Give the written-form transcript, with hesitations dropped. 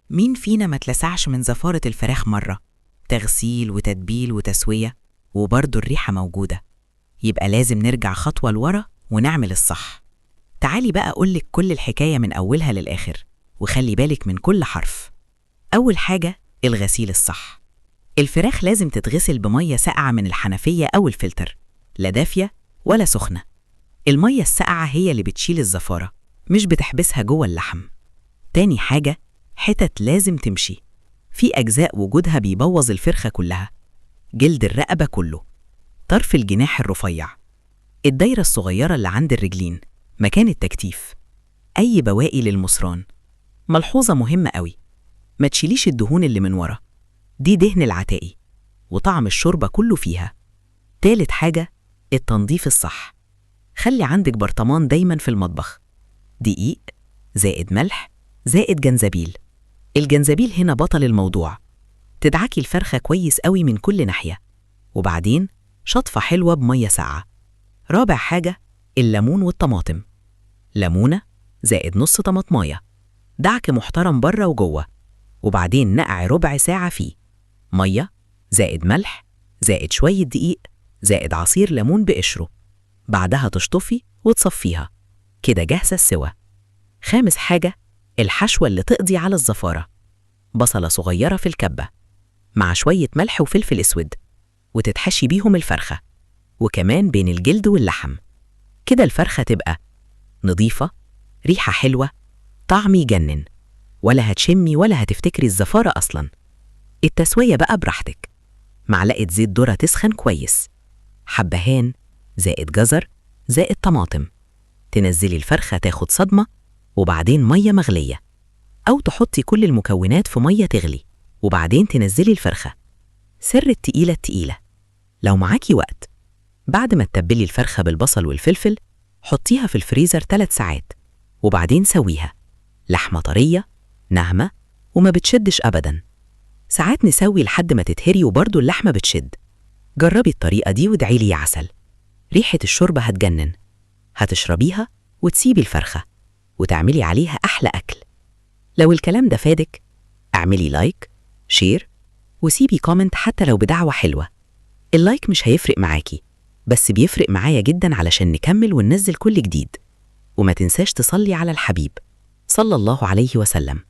مين فينا ما اتلسعش من زفارة الفراخ مرة؟ تغسيل وتتبيل وتسوية، وبرضه الريحة موجودة. يبقى لازم نرجع خطوة لورا ونعمل الصح. تعالي بقى أقولك كل الحكاية من أولها للآخر، وخلي بالك من كل حرف. أول حاجة الغسيل الصح. الفراخ لازم تتغسل بمية ساقعة من الحنفية أو الفلتر، لا دافية ولا سخنة. المية الساقعة هي اللي بتشيل الزفارة، مش بتحبسها جوه اللحم. تاني حاجة، حتت لازم تمشي. في أجزاء وجودها بيبوظ الفرخة كلها. جلد الرقبة كله، طرف الجناح الرفيع، الدايرة الصغيرة اللي عند الرجلين مكان التكتيف، أي بواقي للمصران. ملحوظة مهمة قوي، ما تشيليش الدهون اللي من ورا، دي دهن العتائي وطعم الشوربة كله فيها. تالت حاجة التنظيف الصح. خلي عندك برطمان دايما في المطبخ، دقيق زائد ملح زائد جنزبيل. الجنزبيل هنا بطل الموضوع. تدعكي الفرخة كويس قوي من كل ناحية، وبعدين شطفة حلوة بمية ساقعة. رابع حاجة الليمون والطماطم، ليمونة زائد نص طماطماية، دعك محترم بره وجوه، وبعدين نقع ربع ساعة فيه. مية زائد ملح زائد شوية دقيق زائد عصير ليمون بقشره. بعدها تشطفي وتصفيها، كده جاهزة السوا. خامس حاجة الحشوة اللي تقضي على الزفارة. بصلة صغيرة في الكبة مع شوية ملح وفلفل اسود، وتتحشي بيهم الفرخة، وكمان بين الجلد واللحم. كده الفرخة تبقى نظيفة، ريحة حلوة، طعم يجنن، ولا هتشمي ولا هتفتكري الزفارة أصلاً. التسوية بقى براحتك، معلقة زيت ذرة تسخن كويس، حبهان زائد جزر زائد طماطم. تنزلي الفرخة تاخد صدمة، وبعدين مية مغلية، أو تحطي كل المكونات في مية تغلي وبعدين تنزلي الفرخة. سر التقيلة التقيلة، لو معاكي وقت بعد ما تتبلي الفرخة بالبصل والفلفل، حطيها في الفريزر 3 ساعات، وبعدين سويها. لحمة طرية ناعمة وما بتشدش أبداً. ساعات نسوي لحد ما تتهري وبرضه اللحمة بتشد. جربي الطريقة دي وادعيلي يا عسل، ريحة الشوربة هتجنن. هتشربيها وتسيبي الفرخة وتعملي عليها أحلى أكل. لو الكلام ده فادك، اعملي لايك، شير، وسيبي كومنت حتى لو بدعوة حلوة. اللايك مش هيفرق معاكي، بس بيفرق معايا جدا علشان نكمل وننزل كل جديد. وما تنساش تصلي على الحبيب صلى الله عليه وسلم.